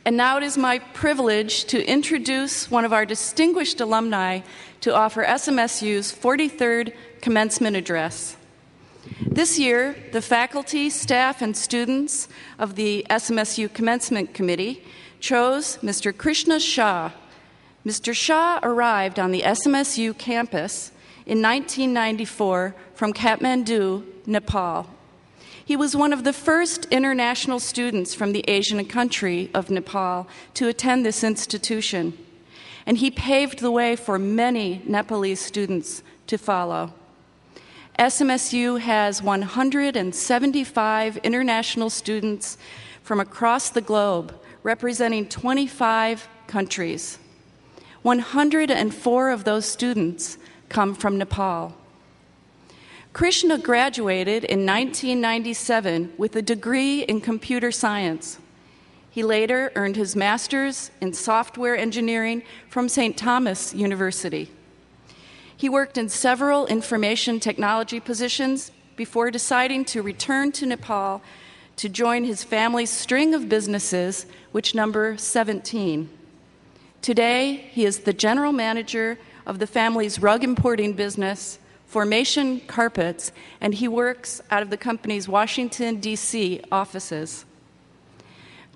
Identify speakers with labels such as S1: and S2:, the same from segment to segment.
S1: And now it is my privilege to introduce one of our distinguished alumni to offer SMSU's 43rd Commencement Address. This year, the faculty, staff, and students of the SMSU Commencement Committee chose Mr. Krishna Shah. Mr. Shah arrived on the SMSU campus in 1994 from Kathmandu, Nepal. He was one of the first international students from the Asian country of Nepal to attend this institution, and he paved the way for many Nepalese students to follow. SMSU has 175 international students from across the globe, representing 25 countries. 104 of those students come from Nepal. Krishna graduated in 1997 with a degree in computer science. He later earned his master's in software engineering from St. Thomas University. He worked in several information technology positions before deciding to return to Nepal to join his family's string of businesses, which number 17. Today, he is the general manager of the family's rug importing business, Formation Carpets, and he works out of the company's Washington, D.C. offices.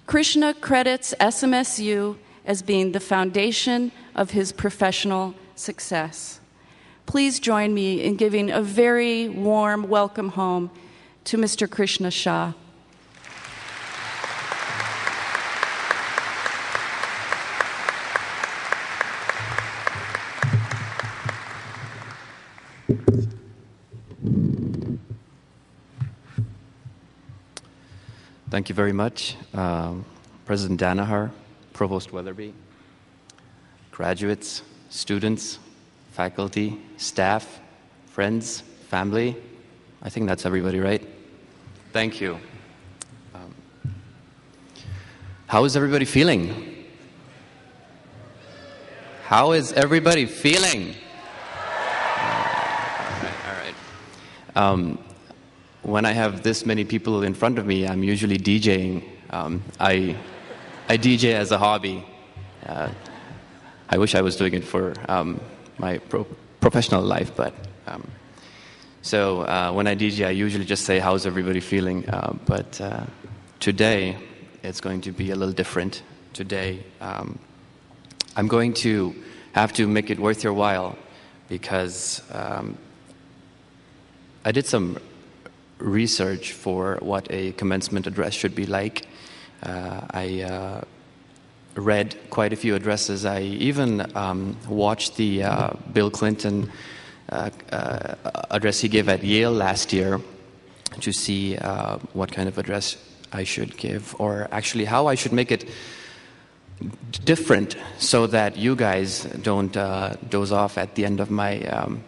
S1: Krishna credits SMSU as being the foundation of his professional success. Please join me in giving a very warm welcome home to Mr. Krishna Shah.
S2: Thank you very much, President Danaher, Provost Weatherby, graduates, students, faculty, staff, friends, family. I think that's everybody, right? Thank you. How is everybody feeling? How is everybody feeling? All right. When I have this many people in front of me, I'm usually DJing. I DJ as a hobby. I wish I was doing it for my professional life, but so when I DJ, I usually just say, "How's everybody feeling?" But today, it's going to be a little different. Today, I'm going to have to make it worth your while because I did some research for what a commencement address should be like. I read quite a few addresses. I even watched the Bill Clinton address he gave at Yale last year to see what kind of address I should give, or actually how I should make it different so that you guys don't doze off at the end of my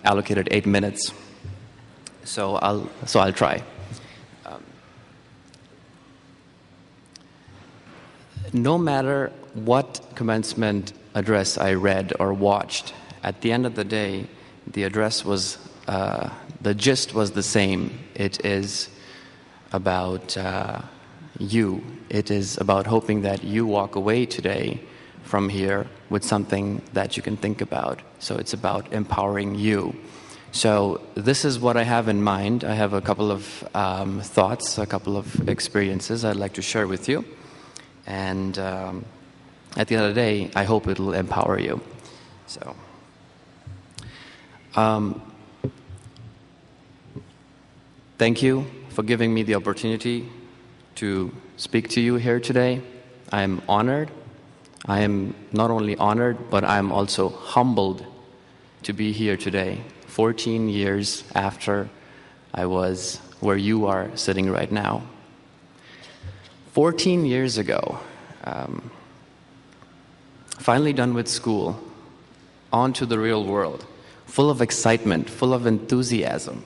S2: allocated 8 minutes. So I'll try. No matter what commencement address I read or watched, at the end of the day, the address was, the gist was the same. It is about you. It is about hoping that you walk away today from here with something that you can think about. So it's about empowering you. So this is what I have in mind. I have a couple of thoughts, a couple of experiences I'd like to share with you. And at the end of the day, I hope it'll empower you. So, thank you for giving me the opportunity to speak to you here today. I'm honored. I am not only honored, but I'm also humbled to be here today, 14 years after I was where you are sitting right now. 14 years ago, finally done with school, on to the real world, full of excitement, full of enthusiasm.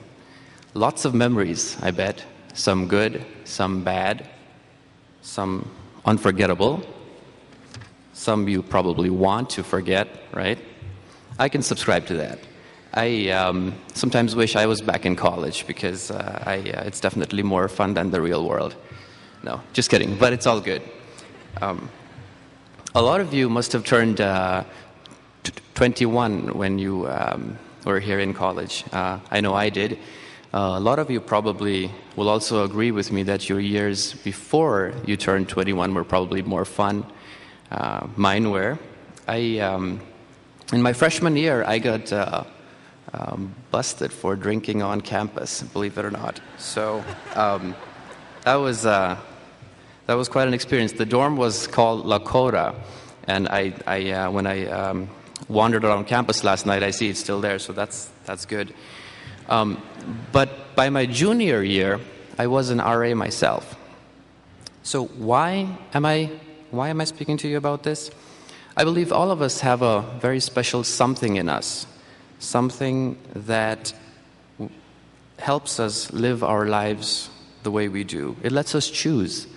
S2: Lots of memories, I bet. Some good, some bad, some unforgettable. Some you probably want to forget, right? I can subscribe to that. I sometimes wish I was back in college because it's definitely more fun than the real world. No, just kidding, but it's all good. A lot of you must have turned 21 when you were here in college. I know I did. A lot of you probably will also agree with me that your years before you turned 21 were probably more fun. Mine were. In my freshman year, I got busted for drinking on campus, believe it or not. So that was quite an experience. The dorm was called Lakota, and when I wandered around campus last night, I see it's still there, so that's good. But by my junior year, I was an RA myself. So why am I speaking to you about this? I believe all of us have a very special something in us, something that helps us live our lives the way we do. It lets us choose.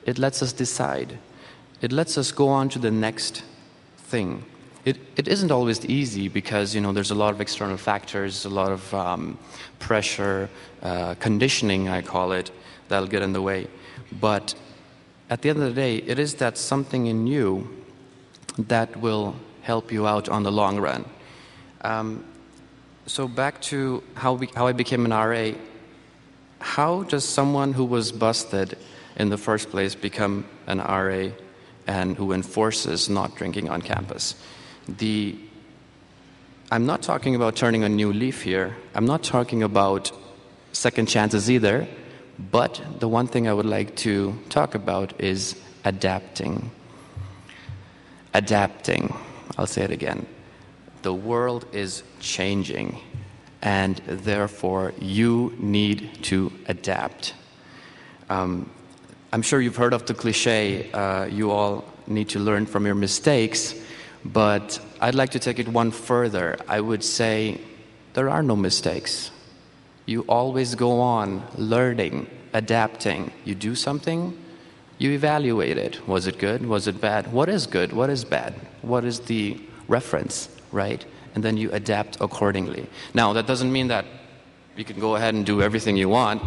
S2: It lets us decide. It lets us go on to the next thing. It isn't always easy because, there's a lot of external factors, a lot of pressure, conditioning, I call it, that'll get in the way. But at the end of the day, it is that something in you that will help you out on the long run. So back to how I became an RA. How does someone who was busted in the first place become an RA and who enforces not drinking on campus? I'm not talking about turning a new leaf here. I'm not talking about second chances either. But the one thing I would like to talk about is adapting. Adapting. I'll say it again. The world is changing, and therefore you need to adapt. I'm sure you've heard of the cliche, you all need to learn from your mistakes, but I'd like to take it one further. I would say there are no mistakes. You always go on learning, adapting. You do something, you evaluate it. Was it good? Was it bad? What is good? What is bad? What is the reference, right? And then you adapt accordingly. Now, that doesn't mean that you can go ahead and do everything you want,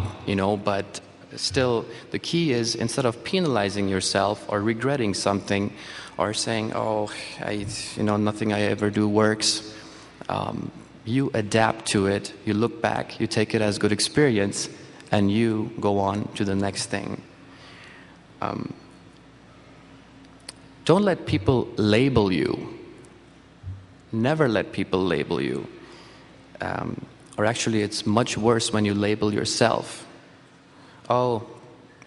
S2: but still, the key is instead of penalizing yourself or regretting something or saying, nothing I ever do works, you adapt to it, you look back, you take it as good experience, and you go on to the next thing. Don't let people label you. Never let people label you. Or actually, it's much worse when you label yourself. Oh,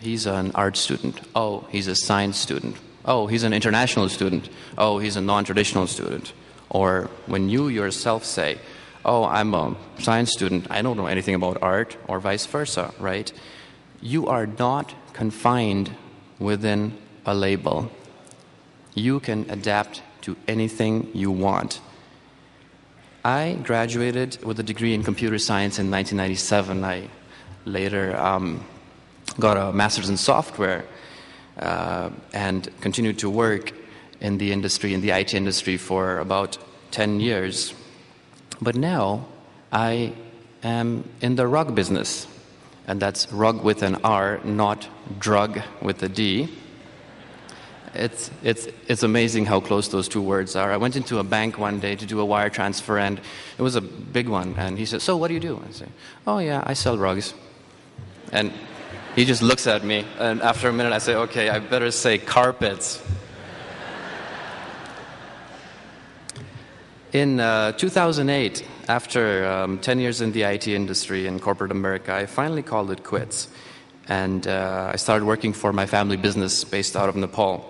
S2: he's an art student. Oh, he's a science student. Oh, he's an international student. Oh, he's a non-traditional student. Or when you yourself say, oh, I'm a science student, I don't know anything about art, or vice versa, right? You are not confined within a label. You can adapt to anything you want. I graduated with a degree in computer science in 1997. I later got a master's in software and continued to work in the industry, in the IT industry, for about 10 years. But now I am in the rug business, and that's rug with an R, not drug with a D. It's amazing how close those two words are. I went into a bank one day to do a wire transfer, and it was a big one. And he said, "So what do you do?" I say, "Oh yeah, I sell rugs." And he just looks at me, and after a minute I say, "Okay, I better say carpets." In 2008, after 10 years in the IT industry in corporate America, I finally called it quits. And I started working for my family business based out of Nepal.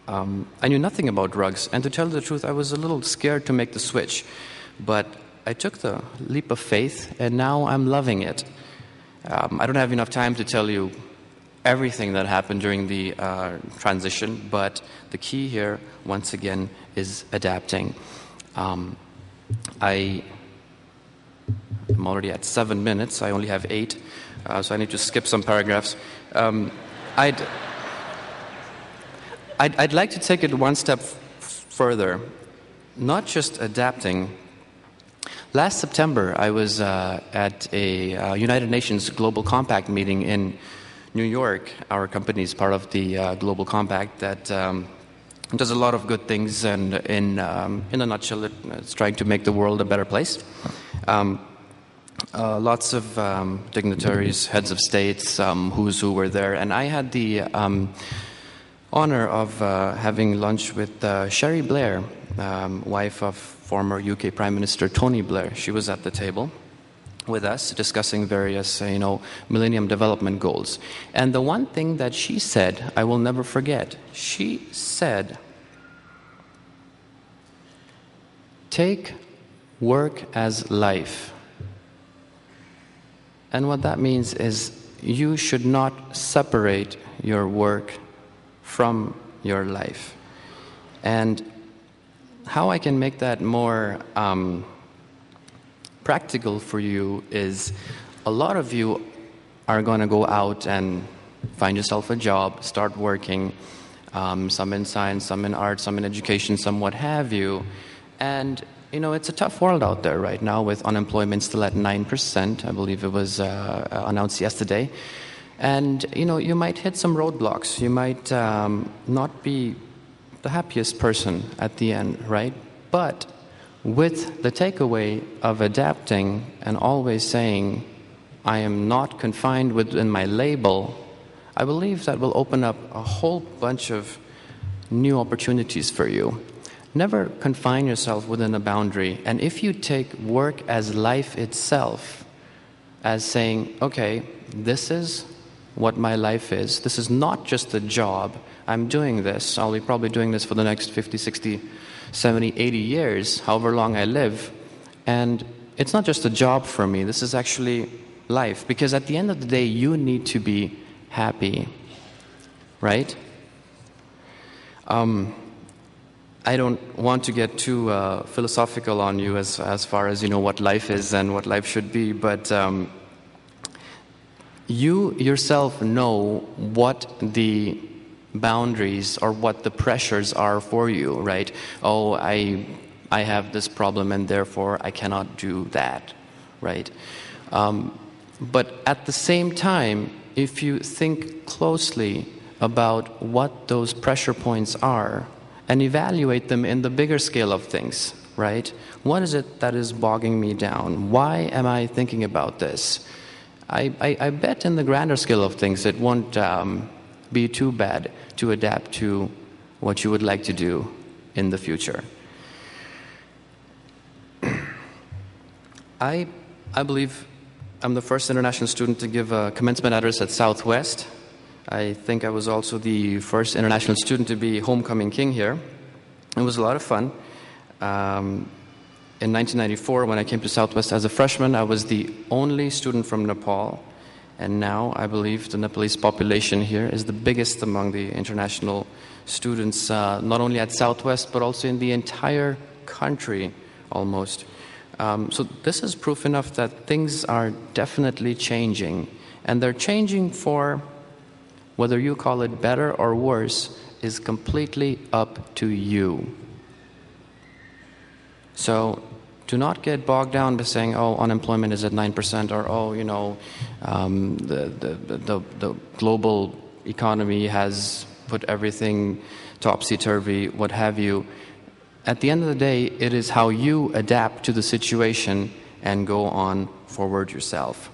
S2: I knew nothing about drugs, and to tell you the truth, I was a little scared to make the switch. But I took the leap of faith, and now I'm loving it. I don't have enough time to tell you everything that happened during the transition, but the key here, once again, is adapting. I'm already at 7 minutes. I only have 8, so I need to skip some paragraphs. I'd like to take it one step further, not just adapting. Last September, I was at a United Nations Global Compact meeting in New York. Our company is part of the Global Compact that does a lot of good things, and in a nutshell, it's trying to make the world a better place. Lots of dignitaries, heads of states, who's who were there, and I had the honor of having lunch with Sherry Blair, wife of former UK Prime Minister Tony Blair. She was at the table with us discussing various, Millennium Development Goals. And the one thing that she said, I will never forget, she said, take work as life. And what that means is you should not separate your work from your life. And how I can make that more practical for you is a lot of you are going to go out and find yourself a job, start working, some in science, some in art, some in education, some what have you. And, it's a tough world out there right now with unemployment still at 9%. I believe it was announced yesterday. And, you might hit some roadblocks. You might not be the happiest person at the end, right? But with the takeaway of adapting and always saying, I am not confined within my label, I believe that will open up a whole bunch of new opportunities for you. Never confine yourself within a boundary. And if you take work as life itself, as saying, okay, this is what my life is. This is not just a job. I'm doing this. I'll be probably doing this for the next 50, 60, 70, 80 years, however long I live. And it's not just a job for me. This is actually life. Because at the end of the day, you need to be happy. Right? I don't want to get too philosophical on you as far as, what life is and what life should be. But you yourself know what the boundaries or what the pressures are for you, right? Oh, I have this problem and therefore I cannot do that, right? But at the same time, if you think closely about what those pressure points are and evaluate them in the bigger scale of things, right? What is it that is bogging me down? Why am I thinking about this? I bet in the grander scale of things it won't be too bad to adapt to what you would like to do in the future. I believe I'm the first international student to give a commencement address at Southwest. I think I was also the first international student to be homecoming king here. It was a lot of fun. In 1994, when I came to Southwest as a freshman, I was the only student from Nepal. And now I believe the Nepalese population here is the biggest among the international students, not only at Southwest, but also in the entire country almost. So this is proof enough that things are definitely changing. And they're changing for, whether you call it better or worse, is completely up to you. So do not get bogged down by saying, oh, unemployment is at 9%, or, oh, the global economy has put everything topsy-turvy, what have you. At the end of the day, it is how you adapt to the situation and go on forward yourself.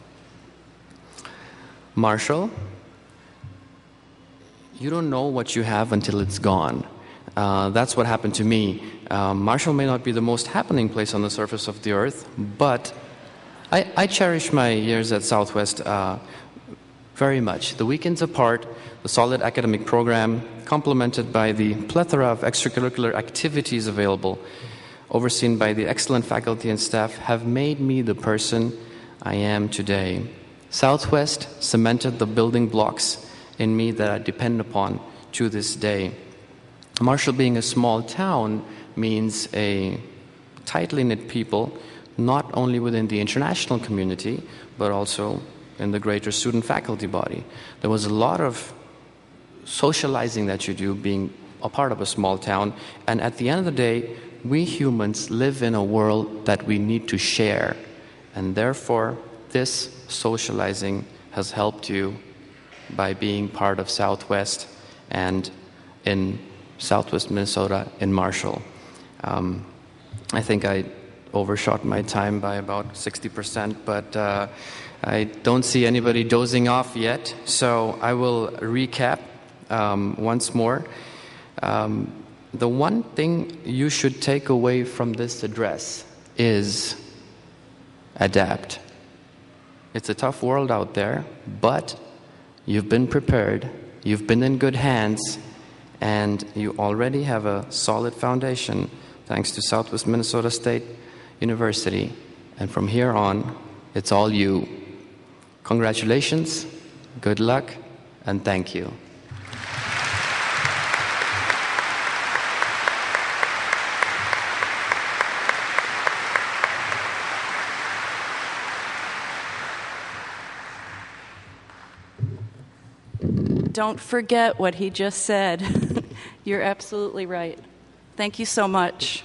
S2: Marshall, you don't know what you have until it's gone. That's what happened to me. Marshall may not be the most happening place on the surface of the earth, but I cherish my years at Southwest very much. The weekends apart, the solid academic program, complemented by the plethora of extracurricular activities available, overseen by the excellent faculty and staff, have made me the person I am today. Southwest cemented the building blocks in me that I depend upon to this day. Marshall being a small town means a tightly knit people, not only within the international community, but also in the greater student faculty body. There was a lot of socializing that you do being a part of a small town, and at the end of the day, we humans live in a world that we need to share, and therefore this socializing has helped you by being part of Southwest and in Southwest Minnesota in Marshall. I think I overshot my time by about 60%, but I don't see anybody dozing off yet, so I will recap once more. The one thing you should take away from this address is adapt. It's a tough world out there, but you've been prepared, you've been in good hands, and you already have a solid foundation thanks to Southwest Minnesota State University. And from here on, it's all you. Congratulations, good luck, and thank you.
S1: Don't forget what he just said. You're absolutely right. Thank you so much.